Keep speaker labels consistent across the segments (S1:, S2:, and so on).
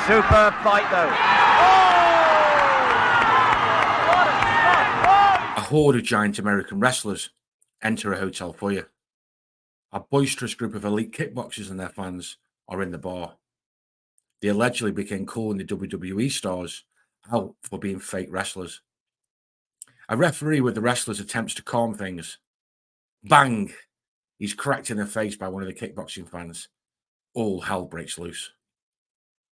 S1: Superb fight, though.
S2: A horde of giant American wrestlers enter a hotel foyer. A boisterous group of elite kickboxers and their fans are in the bar. They allegedly began calling the WWE stars out for being fake wrestlers. A referee with the wrestlers attempts to calm things. Bang! He's cracked in the face by one of the kickboxing fans. All hell breaks loose.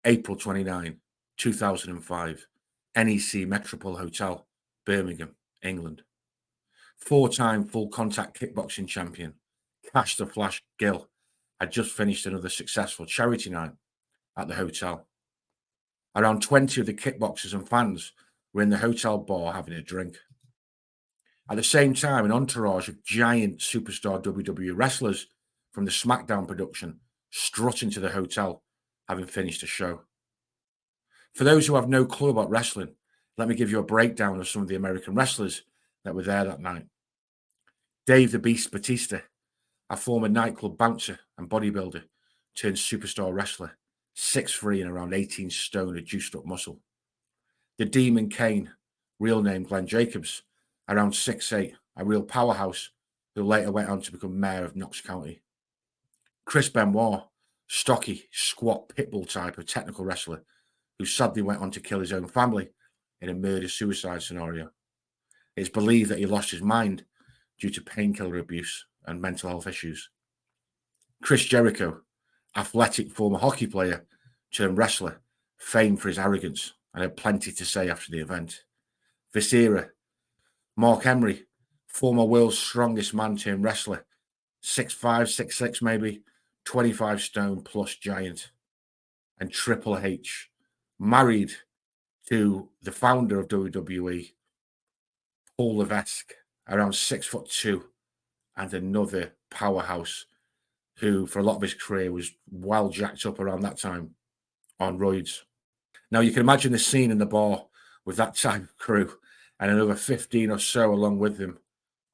S2: April 29, 2005, NEC Metropole Hotel, Birmingham, England. Four-time full-contact kickboxing champion, Kash The Flash Gill, had just finished another successful charity night at the hotel. Around 20 of the kickboxers and fans were in the hotel bar having a drink. At the same time, an entourage of giant superstar WWE wrestlers from the Smackdown production strut into the hotel, having finished a show. For those who have no clue about wrestling, let me give you a breakdown of some of the American wrestlers that were there that night. Dave the Beast Batista, a former nightclub bouncer and bodybuilder turned superstar wrestler, 6'3" and around 18 stone of juiced up muscle. The Demon Kane, real name Glenn Jacobs, around 6'8", a real powerhouse who later went on to become mayor of Knox County. Chris Benoit, stocky, squat pitbull type of technical wrestler who sadly went on to kill his own family in a murder-suicide scenario. It's believed that he lost his mind due to painkiller abuse and mental health issues. Chris Jericho, athletic former hockey player turned wrestler, famed for his arrogance and had plenty to say after the event. Vicsera, Mark Emery, former world's strongest man turned wrestler, 6'5", 6'6" maybe, 25 stone plus giant. And Triple H, married to the founder of WWE, Paul Levesque, around 6'2", and another powerhouse who, for a lot of his career, was well jacked up around that time on roids. Now, you can imagine the scene in the bar with that type of crew and another 15 or so along with them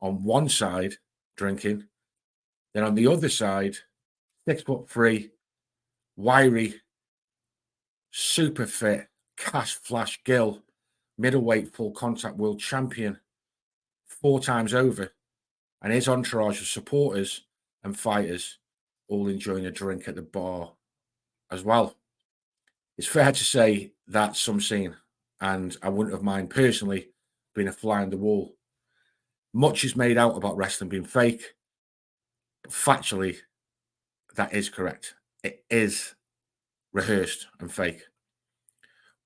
S2: on one side drinking. Then on the other side, 6'3", wiry, super fit, Kash Flash Gill, middleweight full contact world champion 4 times over, and his entourage of supporters and fighters all enjoying a drink at the bar as well. It's fair to say that's some scene, and I wouldn't have mind personally being a fly on the wall. Much is made out about wrestling being fake, but factually, that is correct. It is rehearsed and fake.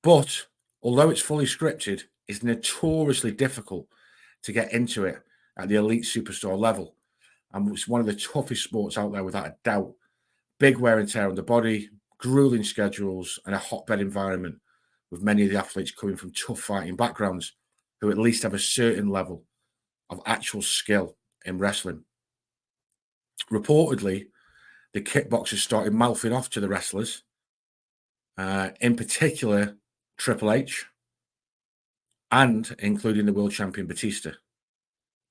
S2: But although it's fully scripted, it's notoriously difficult to get into it at the elite superstar level. And it's one of the toughest sports out there without a doubt. Big wear and tear on the body, grueling schedules, and a hotbed environment with many of the athletes coming from tough fighting backgrounds who at least have a certain level of actual skill in wrestling. Reportedly, the kickboxers started mouthing off to the wrestlers, in particular Triple H, and including the world champion Batista.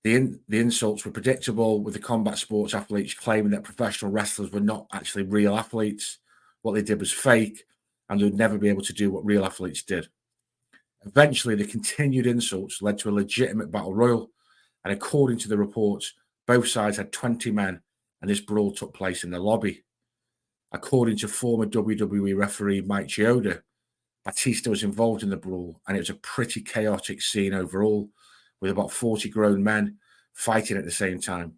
S2: The insults were predictable, with the combat sports athletes claiming that professional wrestlers were not actually real athletes. What they did was fake, and they would never be able to do what real athletes did. Eventually, the continued insults led to a legitimate battle royal, and according to the reports, both sides had 20 men, and this brawl took place in the lobby. According to former WWE referee Mike Chioda, Batista was involved in the brawl, and it was a pretty chaotic scene overall, with about 40 grown men fighting at the same time.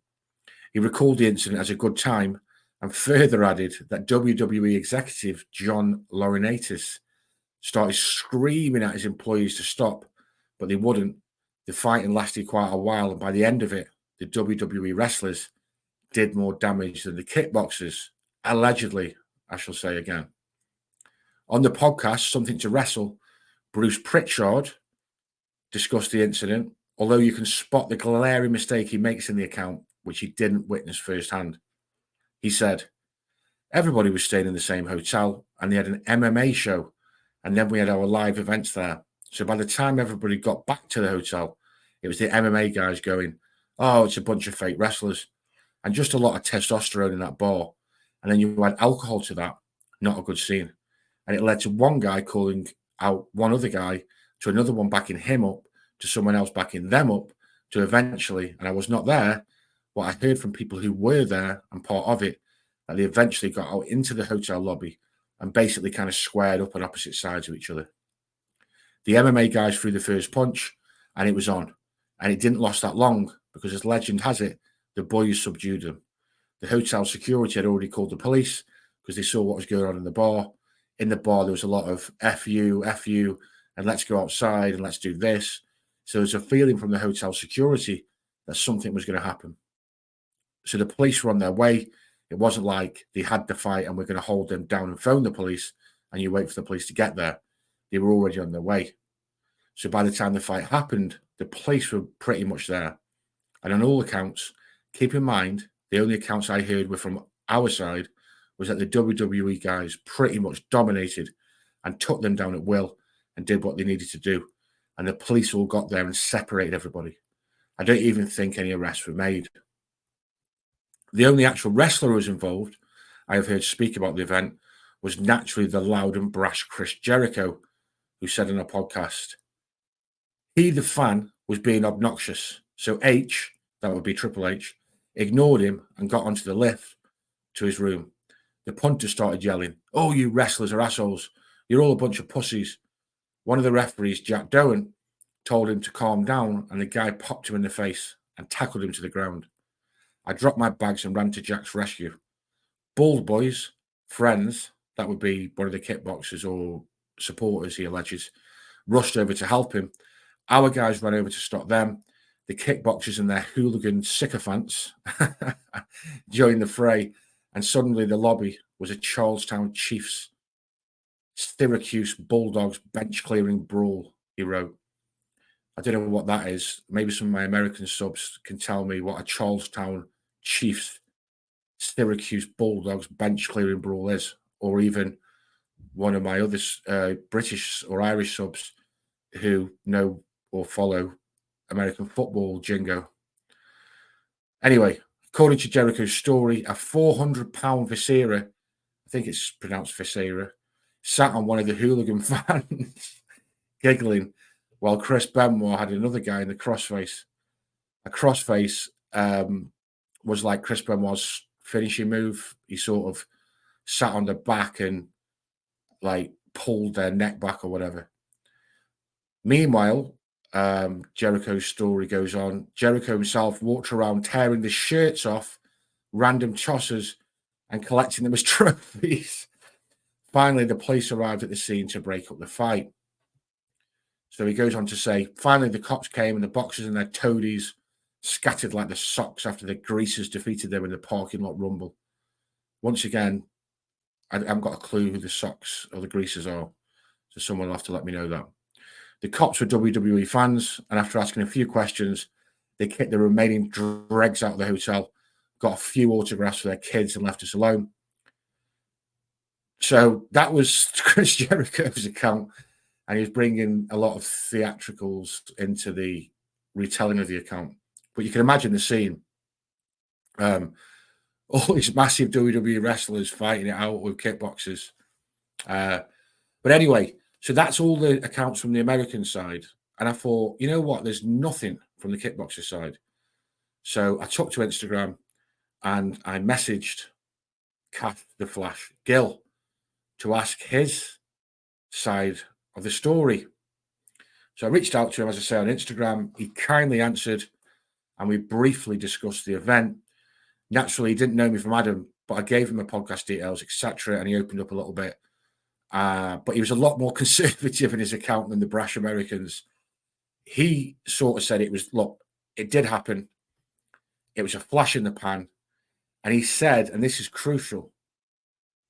S2: He recalled the incident as a good time and further added that WWE executive John Laurinaitis started screaming at his employees to stop, but they wouldn't. The fighting lasted quite a while, and by the end of it, the WWE wrestlers did more damage than the kickboxers, allegedly, I shall say again. On the podcast, Something to Wrestle, Bruce Pritchard discussed the incident, although you can spot the glaring mistake he makes in the account, which he didn't witness firsthand. He said, everybody was staying in the same hotel, and they had an MMA show, and then we had our live events there. So by the time everybody got back to the hotel, it was the MMA guys going, oh, it's a bunch of fake wrestlers, and just a lot of testosterone in that bar. And then you add alcohol to that, not a good scene. And it led to one guy calling out one other guy, to another one backing him up, to someone else backing them up, to eventually, and I was not there, but I heard from people who were there and part of it, that they eventually got out into the hotel lobby and basically kind of squared up on opposite sides of each other. The MMA guys threw the first punch, and it was on. And it didn't last that long, because as legend has it, the boys subdued them. The hotel security had already called the police because they saw what was going on in the bar. In the bar, there was a lot of F you, and let's go outside and let's do this. So there's a feeling from the hotel security that something was going to happen. So the police were on their way. It wasn't like they had the fight and we're going to hold them down and phone the police and you wait for the police to get there. They were already on their way. So by the time the fight happened, the police were pretty much there. And on all accounts, keep in mind, the only accounts I heard were from our side, was that the WWE guys pretty much dominated and took them down at will and did what they needed to do. And the police all got there and separated everybody. I don't even think any arrests were made. The only actual wrestler who was involved, I have heard speak about the event, was naturally the loud and brash Chris Jericho, who said in a podcast, he, the fan, was being obnoxious. So H, that would be Triple H, ignored him and got onto the lift to his room. The punter started yelling, "Oh, you wrestlers are assholes. You're all a bunch of pussies." One of the referees, Jack Doan, told him to calm down, and the guy popped him in the face and tackled him to the ground. I dropped my bags and ran to Jack's rescue. Bald boys, friends, that would be one of the kickboxers or supporters, he alleges, rushed over to help him. Our guys ran over to stop them. The kickboxers and their hooligan sycophants joined the fray, and suddenly the lobby was a Charlestown Chiefs Syracuse Bulldogs bench clearing brawl, he wrote. I don't know what that is. Maybe some of my American subs can tell me what a Charlestown Chiefs Syracuse Bulldogs bench clearing brawl is, or even one of my other British or Irish subs who know or follow American football jingo. Anyway, according to Jericho's story, a 400-pound Vicsera, I think it's pronounced Vicsera, sat on one of the hooligan fans, giggling, while Chris Benoit had another guy in the crossface. A crossface was like Chris Benoit's finishing move. He sort of sat on the back and like pulled their neck back or whatever. Meanwhile, Jericho's story goes on. Jericho himself walked around tearing the shirts off random tossers and collecting them as trophies. Finally, the police arrived at the scene to break up the fight. So he goes on to say, finally, the cops came and the boxers and their toadies scattered like the socks after the greasers defeated them in the parking lot rumble. Once again, I haven't got a clue who the socks or the greasers are, so someone will have to let me know that. The cops were WWE fans, and after asking a few questions, they kicked the remaining dregs out of the hotel, got a few autographs for their kids, and left us alone. So that was Chris Jericho's account, and he was bringing a lot of theatricals into the retelling of the account. But you can imagine the scene. All these massive WWE wrestlers fighting it out with kickboxers. But anyway, so that's all the accounts from the American side. And I thought, you know what? There's nothing from the kickboxer side. So I took to Instagram and I messaged Kash The Flash Gill to ask his side of the story. So I reached out to him, as I say, on Instagram. He kindly answered, and we briefly discussed the event. Naturally, he didn't know me from Adam, but I gave him my podcast details, etc., and he opened up a little bit. But he was a lot more conservative in his account than the brash Americans. He sort of said it was, look, it did happen. It was a flash in the pan. And he said, and this is crucial,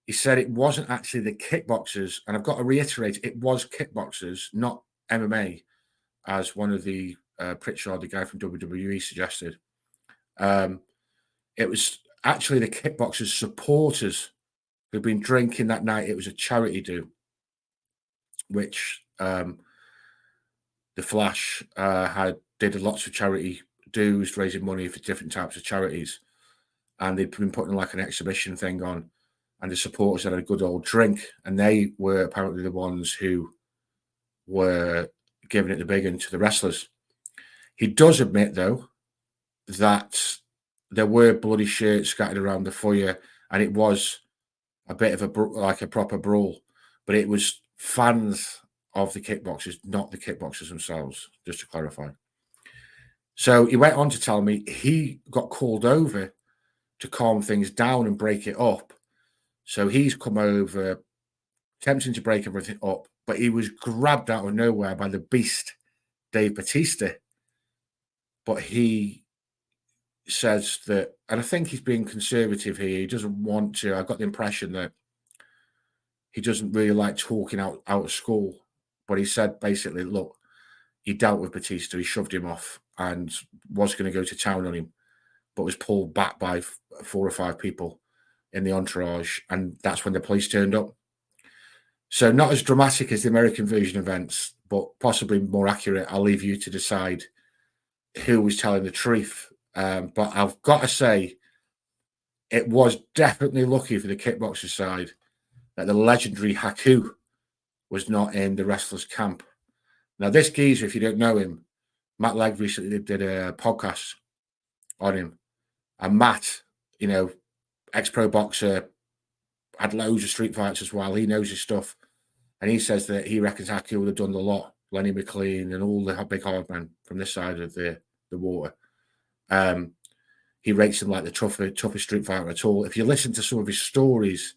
S2: he said it wasn't actually the kickboxers, and I've got to reiterate, it was kickboxers, not MMA, as one of the Pritchard, the guy from WWE, suggested. It was actually the kickboxers supporters who'd been drinking that night. It was a charity do, which the Flash did lots of charity do's, raising money for different types of charities, and they'd been putting like an exhibition thing on. and the supporters had a good old drink, and they were apparently the ones who were giving it the big one to the wrestlers. He does admit, though, that there were bloody shirts scattered around the foyer, and it was a bit of a proper brawl, but it was fans of the kickboxers, not the kickboxers themselves, just to clarify. So he went on to tell me he got called over to calm things down and break it up. So he's come over, attempting to break everything up, but he was grabbed out of nowhere by the beast, Dave Batista. But he says that, and I think he's being conservative here. He doesn't want to. I got the impression that he doesn't really like talking out of school. But he said basically, look, he dealt with Batista. He shoved him off and was going to go to town on him, but was pulled back by 4 or 5 people in the entourage. And that's when the police turned up. So not as dramatic as the American version events, but possibly more accurate. I'll leave you to decide who was telling the truth. But I've got to say, it was definitely lucky for the kickboxer side that the legendary Haku was not in the wrestlers' camp. Now, this geezer, if you don't know him, Matt Legg recently did a podcast on him. And Matt, ex-pro boxer, had loads of street fights as well. He knows his stuff. And he says that he reckons Haku would have done the lot. Lenny McLean and all the big hard men from this side of the water. He rates him like the toughest street fighter at all. If you listen to some of his stories,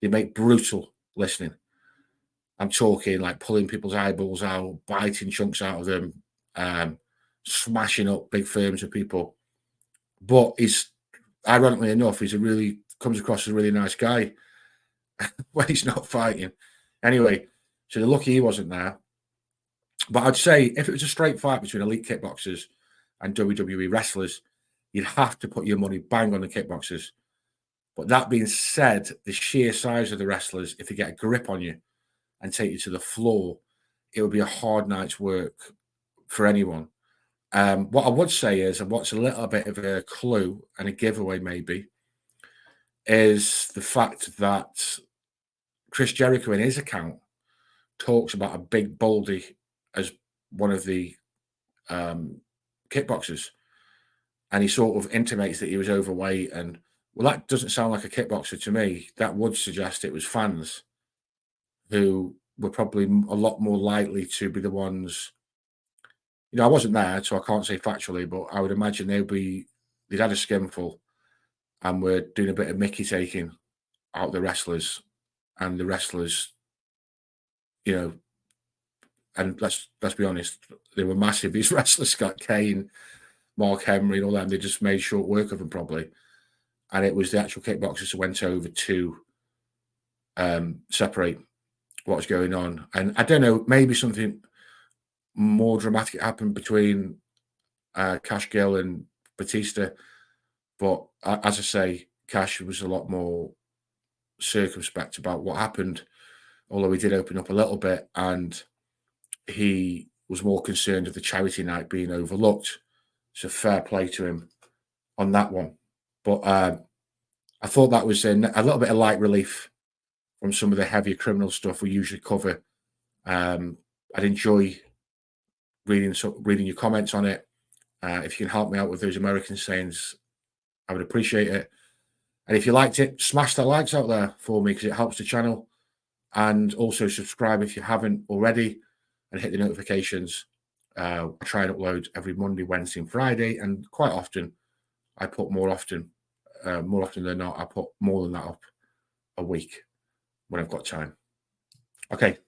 S2: they make brutal listening. I'm talking like pulling people's eyeballs out, biting chunks out of them, smashing up big firms of people. But he's, ironically enough, comes across as a really nice guy when he's not fighting. Anyway, so they're lucky he wasn't there. But I'd say if it was a straight fight between elite kickboxers and WWE wrestlers, you'd have to put your money bang on the kickboxers. But that being said, the sheer size of the wrestlers, if they get a grip on you and take you to the floor, it would be a hard night's work for anyone. What I would say is, and what's a little bit of a clue and a giveaway maybe, is the fact that Chris Jericho in his account talks about a big Baldy as one of the kickboxers. And he sort of intimates that he was overweight. And, well, that doesn't sound like a kickboxer to me. That would suggest it was fans who were probably a lot more likely to be the ones. I wasn't there, so I can't say factually, but I would imagine they'd had a skinful and were doing a bit of Mickey taking out the wrestlers. And the wrestlers, and let's be honest, they were massive. These wrestlers, Scott Kane, Mark Henry, and all that, and they just made short work of them probably. And it was the actual kickboxers who went over to separate what was going on. And I don't know, maybe something more dramatic happened between Kash Gill and Batista. But as I say, Kash was a lot more circumspect about what happened, although he did open up a little bit, and he was more concerned of the charity night being overlooked. So fair play to him on that one. But I thought that was a little bit of light relief from some of the heavier criminal stuff we usually cover. I'd enjoy reading your comments on it. If you can help me out with those American sayings, I would appreciate it. And if you liked it, smash the likes out there for me because it helps the channel. And also subscribe if you haven't already and hit the notifications. I try and upload every Monday, Wednesday, and Friday. And quite often, I put more often than not, I put more than that up a week when I've got time. Okay.